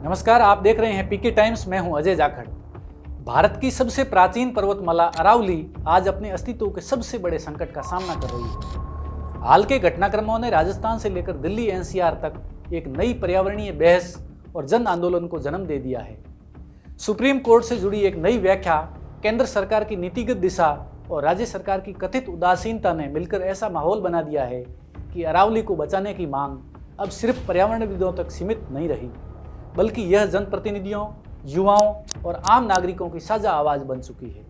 नमस्कार, आप देख रहे हैं पीके टाइम्स। मैं हूं अजय जाखड़। भारत की सबसे प्राचीन पर्वतमाला अरावली आज अपने अस्तित्व के सबसे बड़े संकट का सामना कर रही है। हाल के घटनाक्रमों ने राजस्थान से लेकर दिल्ली एनसीआर तक एक नई पर्यावरणीय बहस और जन आंदोलन को जन्म दे दिया है। सुप्रीम कोर्ट से जुड़ी एक नई व्याख्या, केंद्र सरकार की नीतिगत दिशा और राज्य सरकार की कथित उदासीनता ने मिलकर ऐसा माहौल बना दिया है कि अरावली को बचाने की मांग अब सिर्फ पर्यावरणविदों तक सीमित नहीं रही, बल्कि यह जनप्रतिनिधियों, युवाओं और आम नागरिकों की साझा आवाज बन चुकी है।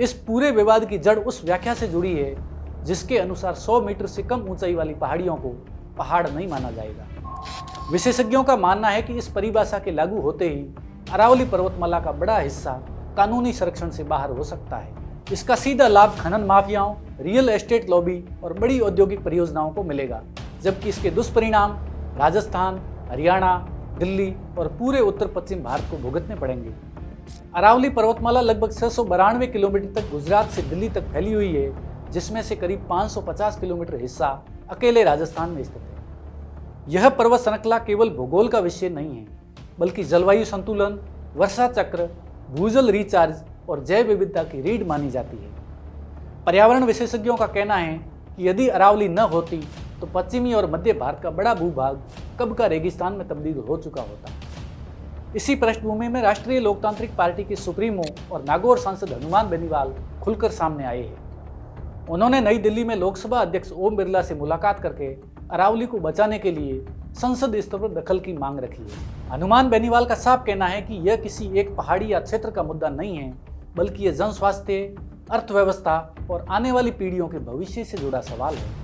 इस पूरे विवाद की जड़ उस व्याख्या से जुड़ी है जिसके अनुसार 100 मीटर से कम ऊंचाई वाली पहाड़ियों को पहाड़ नहीं माना जाएगा। विशेषज्ञों का मानना है कि इस परिभाषा के लागू होते ही अरावली पर्वतमाला का बड़ा हिस्सा कानूनी संरक्षण से बाहर हो सकता है। इसका सीधा लाभ खनन माफियाओं, रियल एस्टेट लॉबी और बड़ी औद्योगिक परियोजनाओं को मिलेगा, जबकि इसके दुष्परिणाम राजस्थान, हरियाणा, दिल्ली और पूरे उत्तर पश्चिम भारत को भुगतने पड़ेंगे। अरावली पर्वतमाला लगभग 692 किलोमीटर तक गुजरात से दिल्ली तक फैली हुई है, जिसमें से करीब 550 किलोमीटर हिस्सा अकेले राजस्थान में स्थित है। यह पर्वत श्रृंखला केवल भूगोल का विषय नहीं है, बल्कि जलवायु संतुलन, वर्षा चक्र, भूजल रिचार्ज और जैव विविधता की रीढ़ मानी जाती है। पर्यावरण विशेषज्ञों का कहना है कि यदि अरावली न होती तो पश्चिमी और मध्य भारत का बड़ा भूभाग कब का रेगिस्तान में तब्दील हो चुका होता। इसी पृष्ठभूमि में राष्ट्रीय लोकतांत्रिक पार्टी के सुप्रीमो और नागौर सांसद हनुमान बेनीवाल खुलकर सामने आए हैं। उन्होंने नई दिल्ली में लोकसभा अध्यक्ष ओम बिरला से मुलाकात करके अरावली को बचाने के लिए संसद स्तर पर दखल की मांग रखी है। हनुमान बेनीवाल का साफ कहना है कि यह किसी एक पहाड़ी या क्षेत्र का मुद्दा नहीं है, बल्कि यह जन स्वास्थ्य, अर्थव्यवस्था और आने वाली पीढ़ियों के भविष्य से जुड़ा सवाल है।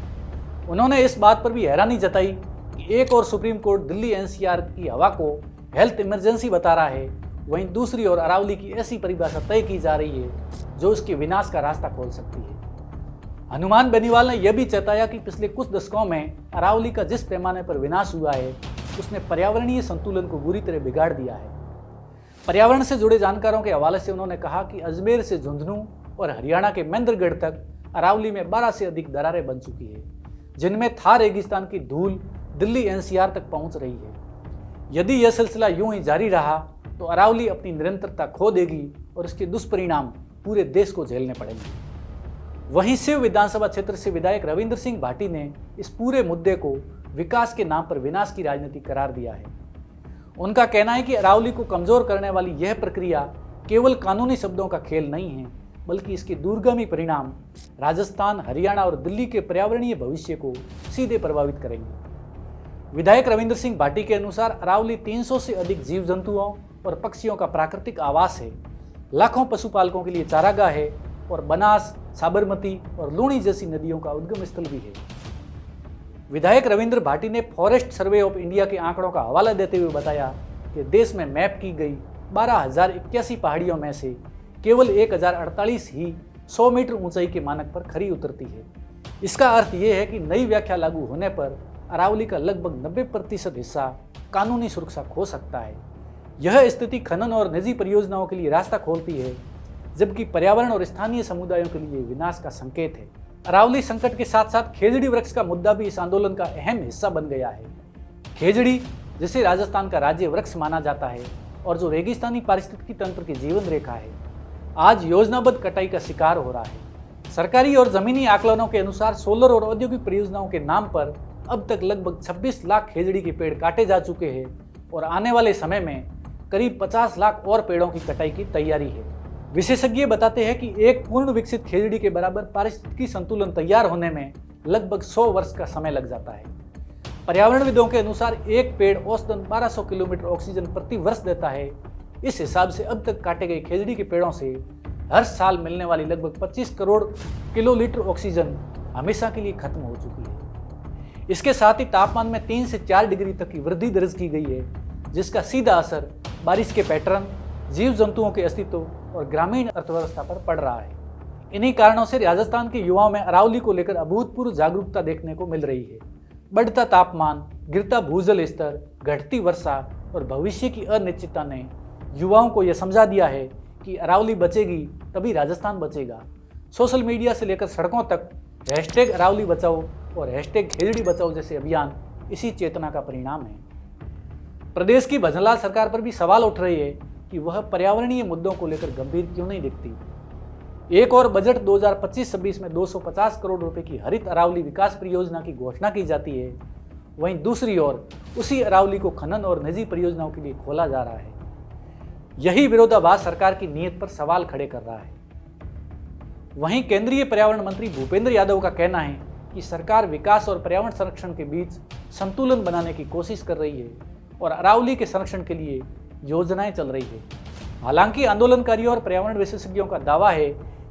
उन्होंने इस बात पर भी हैरानी जताई कि एक और सुप्रीम कोर्ट दिल्ली एनसीआर की हवा को हेल्थ इमरजेंसी बता रहा है, वहीं दूसरी ओर अरावली की ऐसी परिभाषा तय की जा रही है जो उसके विनाश का रास्ता खोल सकती है। हनुमान बेनीवाल ने यह भी चेताया कि पिछले कुछ दशकों में अरावली का जिस पैमाने पर विनाश हुआ है, उसने पर्यावरणीय संतुलन को बुरी तरह बिगाड़ दिया है। पर्यावरण से जुड़े जानकारों के हवाले से उन्होंने कहा कि अजमेर से झुंझुनू और हरियाणा के महेंद्रगढ़ तक अरावली में 12 से अधिक दरारें बन चुकी है, जिनमें थार रेगिस्तान की धूल दिल्ली एनसीआर तक पहुंच रही है। यदि यह सिलसिला यूं ही जारी रहा तो अरावली अपनी निरंतरता खो देगी और इसके दुष्परिणाम पूरे देश को झेलने पड़ेंगे। वहीं शिव विधानसभा क्षेत्र से विधायक रविंद्र सिंह भाटी ने इस पूरे मुद्दे को विकास के नाम पर विनाश की राजनीति करार दिया है। उनका कहना है कि अरावली को कमजोर करने वाली यह प्रक्रिया केवल कानूनी शब्दों का खेल नहीं है, बल्कि इसके दूरगामी परिणाम राजस्थान, हरियाणा और दिल्ली के पर्यावरणीय भविष्य को सीधे प्रभावित करेंगे। विधायक रविंद्र सिंह भाटी के अनुसार अरावली 300 से अधिक जीव जंतुओं और पक्षियों का प्राकृतिक आवास है, लाखों पशुपालकों के लिए चारागाह है और बनास, साबरमती और लूणी जैसी नदियों का उद्गम स्थल भी है। विधायक रविंद्र भाटी ने फॉरेस्ट सर्वे ऑफ इंडिया के आंकड़ों का हवाला देते हुए बताया कि देश में मैप की गई 12,081 पहाड़ियों में से केवल 1048 ही 100 मीटर ऊंचाई के मानक पर खरी उतरती है। इसका अर्थ यह है कि नई व्याख्या लागू होने पर अरावली का लगभग 90% हिस्सा कानूनी सुरक्षा खो सकता है। यह स्थिति खनन और निजी परियोजनाओं के लिए रास्ता खोलती है, जबकि पर्यावरण और स्थानीय समुदायों के लिए विनाश का संकेत है। अरावली संकट के साथ साथ खेजड़ी वृक्ष का मुद्दा भी इस आंदोलन का अहम हिस्सा बन गया है। खेजड़ी, जिसे राजस्थान का राज्य वृक्ष माना जाता है और जो रेगिस्तानी पारिस्थितिकी तंत्र की जीवन रेखा है, आज योजनाबद्ध कटाई का शिकार हो रहा है। सरकारी और जमीनी आकलनों के अनुसार सोलर और औद्योगिक परियोजनाओं के नाम पर अब तक लगभग 26 लाख खेजड़ी के पेड़ काटे जा चुके हैं और आने वाले समय में करीब 50 लाख और पेड़ों की कटाई की तैयारी है। विशेषज्ञ बताते हैं कि एक पूर्ण विकसित खेजड़ी के बराबर पारिस्थितिकी संतुलन तैयार होने में लगभग 100 वर्ष का समय लग जाता है। पर्यावरणविदों के अनुसार एक पेड़ औसतन 1200 किलोमीटर ऑक्सीजन प्रति वर्ष देता है। इस हिसाब से अब तक काटे गए खेजड़ी के पेड़ों से हर साल मिलने वाली लगभग 25 करोड़ किलोलीटर ऑक्सीजन हमेशा के लिए खत्म हो चुकी है। इसके साथ ही तापमान में 3 से 4 डिग्री तक की वृद्धि दर्ज की गई है, जिसका सीधा असर बारिश के पैटर्न, जीव जंतुओं के अस्तित्व और ग्रामीण अर्थव्यवस्था पर पड़ रहा है। इन्हीं कारणों से राजस्थान के युवाओं में अरावली को लेकर अभूतपूर्व जागरूकता देखने को मिल रही है। बढ़ता तापमान, गिरता भूजल स्तर, घटती वर्षा और भविष्य की अनिश्चितता ने युवाओं को यह समझा दिया है कि अरावली बचेगी तभी राजस्थान बचेगा। सोशल मीडिया से लेकर सड़कों तक #अरावली बचाओ और #खेजड़ी बचाओ जैसे अभियान इसी चेतना का परिणाम है। प्रदेश की भजनलाल सरकार पर भी सवाल उठ रहे हैं कि वह पर्यावरणीय मुद्दों को लेकर गंभीर क्यों नहीं दिखती। एक और बजट 2025-26 में 250 करोड़ रुपए की हरित अरावली विकास परियोजना की घोषणा की जाती है, वहीं दूसरी ओर उसी अरावली को खनन और निजी परियोजनाओं के लिए खोला जा रहा है। यही विरोधाभास सरकार की नीयत पर सवाल खड़े कर रहा है। वहीं केंद्रीय पर्यावरण मंत्री भूपेंद्र यादव का कहना है कि सरकार विकास और पर्यावरण संरक्षण के बीच संतुलन बनाने की कोशिश कर रही है और अरावली के संरक्षण के लिए योजनाएं चल रही है। हालांकि आंदोलनकारियों और पर्यावरण विशेषज्ञों का दावा है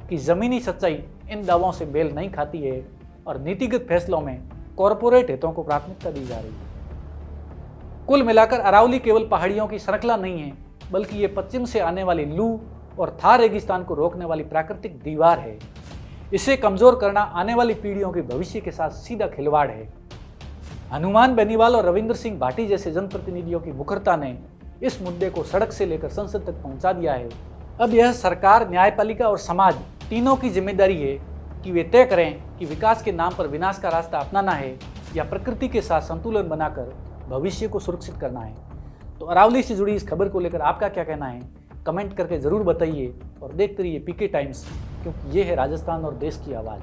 कि जमीनी सच्चाई इन दावों से मेल नहीं खाती है और नीतिगत फैसलों में कॉरपोरेट हितों को प्राथमिकता दी जा रही है। कुल मिलाकर अरावली केवल पहाड़ियों की श्रृंखला नहीं है, बल्कि ये पश्चिम से आने वाली लू और थार रेगिस्तान को रोकने वाली प्राकृतिक दीवार है। इसे कमजोर करना आने वाली पीढ़ियों के भविष्य के साथ सीधा खिलवाड़ है। हनुमान बेनीवाल और रविंद्र सिंह भाटी जैसे जनप्रतिनिधियों की मुखरता ने इस मुद्दे को सड़क से लेकर संसद तक पहुंचा दिया है। अब यह सरकार, न्यायपालिका और समाज तीनों की जिम्मेदारी है कि वे तय करें कि विकास के नाम पर विनाश का रास्ता अपनाना है या प्रकृति के साथ संतुलन बनाकर भविष्य को सुरक्षित करना है। तो अरावली से जुड़ी इस खबर को लेकर आपका क्या कहना है, कमेंट करके ज़रूर बताइए और देखते रहिए पीके टाइम्स, क्योंकि ये है राजस्थान और देश की आवाज़।